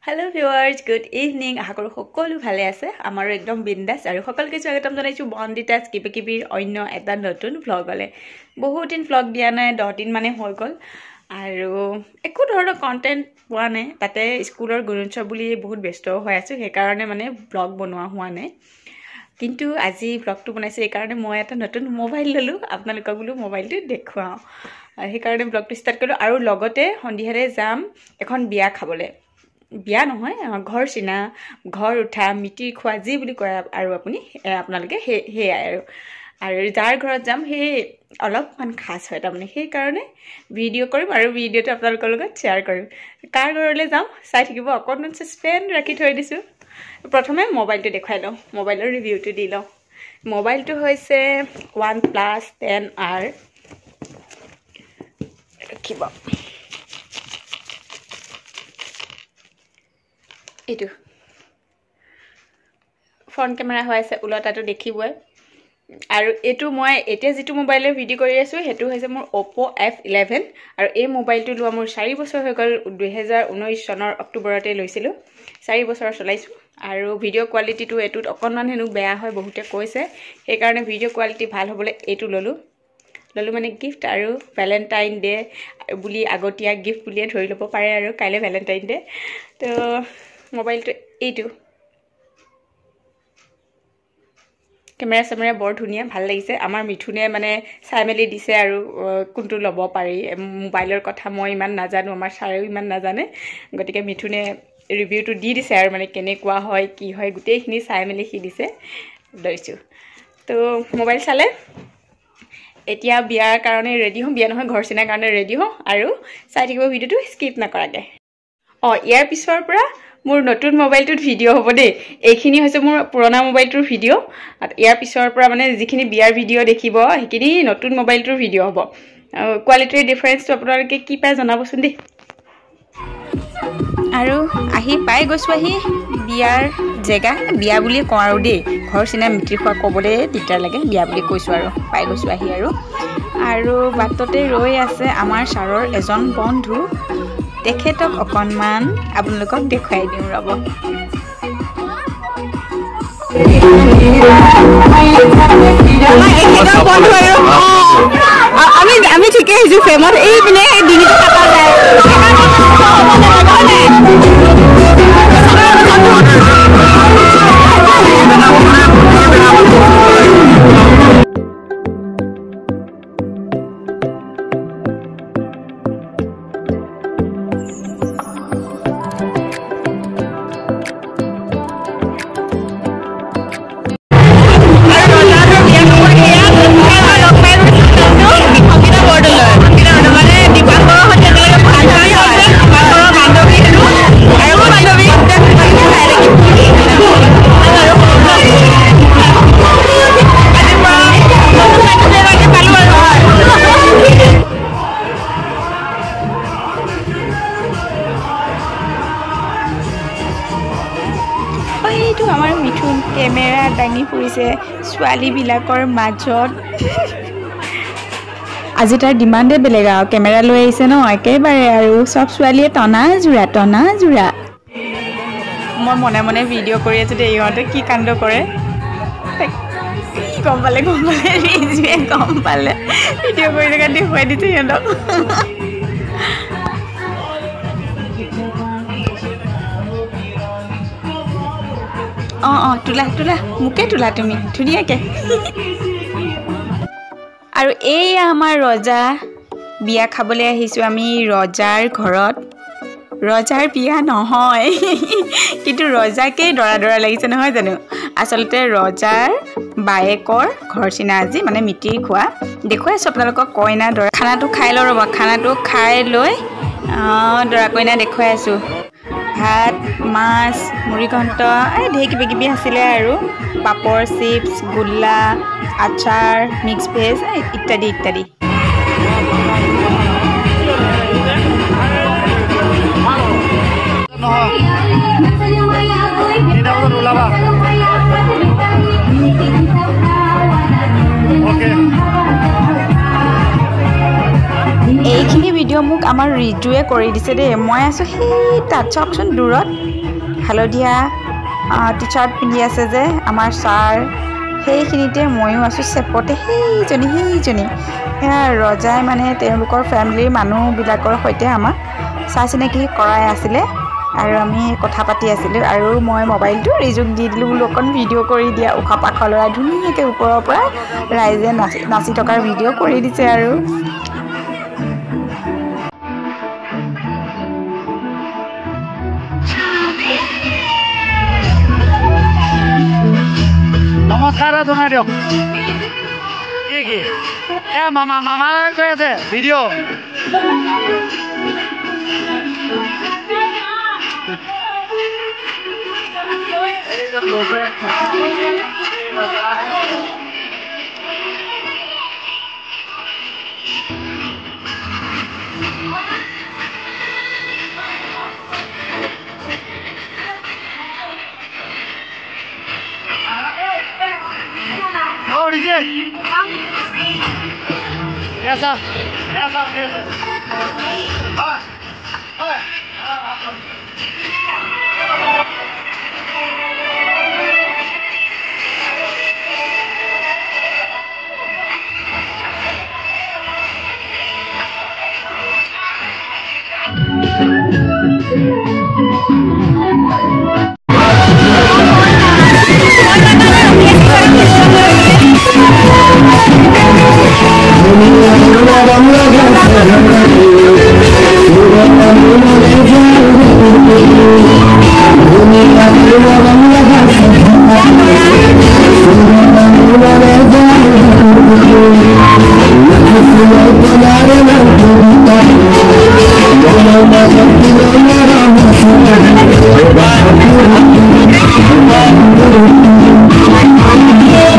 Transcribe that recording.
Hello viewers, good evening. আশা কৰো সকলো ভালে আছে। আমাৰো একদম বিন্দাস আৰু সকলোকে স্বাগতম জনাইছো বন্দিতাস কিবিকিবিৰ অন্য এটা নতুন ভ্লগলে। বহুত দিন ভ্লগ দিয়া নাই, 10 দিন মানে হৈ গল আৰু একো ধৰণৰ কন্টেন্ট পোৱা নাই। তাতে স্কুলৰ গুণোৎসৱ বুলি বহুত ব্যস্ত হৈ আছো, সেই কাৰণে মানে ভ্লগ বনোৱা হোৱা নাই। কিন্তু আজি ভ্লগটো বনাইছো এই কাৰণে মই এটা নতুন মোবাইল ললো, আপোনালোকক বোলো মোবাইলটো দেখুৱাও। সেই কাৰণে ভ্লগটো ষ্টাৰ্ট কৰিলো আৰু লগতে সন্ধিয়াৰে যাম এখন বিয়া খাবলৈ। বিয়া নহয়, ঘৰ চিনা, ঘৰ উঠা, মিটিৰ খোৱা যি বুলি কয় আৰু আপোনালোকে সেয়াই আৰু যাৰ ঘৰত যাম সেই অলপমান খাস হয় তাৰমানে। সেই কাৰণে ভিডিঅ' কৰিম আৰু ভিডিঅ'টো আপোনালোকৰ লগত শ্বেয়াৰ কৰিম। কাৰ ঘৰলৈ যাম চাই থাকিব, অকণমান ছাছপেন্স ৰাখি থৈ দিছোঁ। প্ৰথমে মোবাইলটো দেখুৱাই লওঁ, মোবাইলৰ ৰিভিউটো দি লওঁ। মোবাইলটো হৈছে OnePlus 10R। ৰাখিব এইটো ফ্ৰণ্ট কেমেৰা হৈ আছে, ওলটাটো দেখিবই। আৰু এইটো মই এতিয়া যিটো মোবাইলৰ ভিডিঅ' কৰি আছোঁ সেইটো হৈছে মোৰ Oppo F11 আৰু এই মোবাইলটো লোৱা মোৰ 4 বছৰ হৈ গ'ল। 2019 চনৰ অক্টোবৰতে লৈছিলোঁ, 4 বছৰ চলাইছোঁ। আৰু ভিডিঅ' কোৱালিটিটো এইটোত অকণমান হেনো বেয়া হয়, বহুতে কৈছে। সেইকাৰণে ভিডিঅ' কোৱালিটি ভাল হ'বলৈ এইটো ল'লোঁ মানে গিফ্ট আৰু ভেলেণ্টাইন ডে বুলি আগতীয়া গিফ্ট বুলিয়ে ধৰি ল'ব পাৰে আৰু কাইলৈ ভেলেণ্টাইন ডে। তো মোবাইলটো এইটো কেমেৰা চেমেৰা বৰ ধুনীয়া, ভাল লাগিছে। আমাৰ মিথুনে মানে চাই মেলি দিছে আৰু কোনটো ল'ব পাৰি। মোবাইলৰ কথা মই ইমান নাজানো, আমাৰ ছাৰেও ইমান নাজানে, গতিকে মিথুনে ৰিভিউটো দি দিছে আৰু মানে কেনেকুৱা হয় কি হয় গোটেইখিনি চাই মেলি সি দিছে, লৈছোঁ। তো মোবাইল চালে এতিয়া বিয়াৰ কাৰণে ৰেডি হওঁ, বিয়া নহয় ঘৰ চিনাৰ কাৰণে ৰেডি হওঁ আৰু চাই থাকিব ভিডিঅ'টো স্কিপ নকৰাকৈ। ইয়াৰ পিছৰ পৰা মোৰ নতুন মোবাইলটোত ভিডিঅ' হ'ব দেই। এইখিনি হৈছে মোৰ পুৰণা মোবাইলটোৰ ভিডিঅ'। ইয়াৰ পিছৰ পৰা মানে যিখিনি বিয়াৰ ভিডিঅ' দেখিব সেইখিনি নতুন মোবাইলটোৰ ভিডিঅ' হ'ব। কোৱালিটিৰ ডিফাৰেঞ্চটো আপোনালোকে কি পায় জনাবচোন দেই। আৰু পাই গৈছোঁ বিয়াৰ জেগা। বিয়া বুলিয়ে কওঁ আৰু দেই, ঘৰ চিনা মিতিৰ খোৱা ক'বলৈ দিগদাৰ লাগে, বিয়া বুলি কৈছোঁ আৰু পাই গৈছোঁ আৰু বাটতে ৰৈ আছে আমাৰ ছাৰৰ এজন বন্ধু। তেখেতক অকণমান আপোনালোকক দেখুৱাই দিওঁ ৰ'ব। আমি ঠিকে আহিছোঁ ফেমত। এই পিনে ডিঙিটো কাটা যায়। এইটো আমাৰ মিথুন কেমেৰা দাঙি ফুৰিছে ছোৱালীবিলাকৰ মাজত। আজি তাৰ ডিমাণ্ডে বেলেগ আৰু, কেমেৰা লৈ আহিছে ন একেবাৰে, আৰু চব ছোৱালীয়ে টনা জোৰা। মই মনে মনে ভিডিঅ' কৰি আছোঁ দেই, ইহঁতে কি কাণ্ড কৰে। গম পালে ৰিজুৱে গম পালে, ভিডিঅ' কৰি থকা দেখুৱাই দিছে সিহঁতক। তোলা মোকে তোলা তুমি ধুনীয়াকৈ। আৰু এইয়া আমাৰ ৰজা, বিয়া খাবলৈ আহিছোঁ আমি ৰজাৰ ঘৰত। ৰজাৰ বিয়া নহয় কিন্তু ৰজাকেই দৰা লাগিছে নহয় জানো। আচলতে ৰজাৰ বায়েকৰ ঘৰ চিনা আজি, মানে মিতিৰ খোৱা। দেখুৱাই আছোঁ আপোনালোকক কইনা দৰা। খানাটো খাই লওঁ ৰ'ব, খানাটো খাই লৈ দৰা কইনা দেখুৱাই আছোঁ। ভাত, মাছ, মুড়িঘণ্ট, ঢেৰ কিবাকিবি আছিলে আৰু পাপৰ, চিপছ, গোল্লা, আচাৰ, মিক্স ভেজ ইত্যাদি ইত্যাদি। এইখিনি ভিডিঅ' ভিডিঅ' মোক আমাৰ ৰিজুৱে কৰি দিছে দেই মই আছোঁ সেই তাত চাওকচোন দূৰত হালধীয়া টি-চাৰ্ট পিন্ধি আছে যে আমাৰ ছাৰ সেইখিনিতে ময়ো আছোঁ চেপতে সেইজনী এয়া ৰজাই মানে তেওঁলোকৰ ফেমিলিৰ মানুহবিলাকৰ সৈতে আমাক চাই চিনাকি কৰাই আছিলে আৰু আমি কথা পাতি আছিলোঁ আৰু মই মোবাইলটো ৰিজুক দি দিলোঁ বোলো অকণ ভিডিঅ' কৰি দিয়া উশা পাখা ল'ৰাই ধুনীয়াকৈ ওপৰৰ পৰা ৰাইজে নাচি থকাৰ ভিডিঅ' কৰি দিছে আৰু নমস্কাৰ জনাই দিয়ক কি মামা কৈ আছে video' Oh, he did. Yes, sir. Yes, sir. Yes, sir. I'm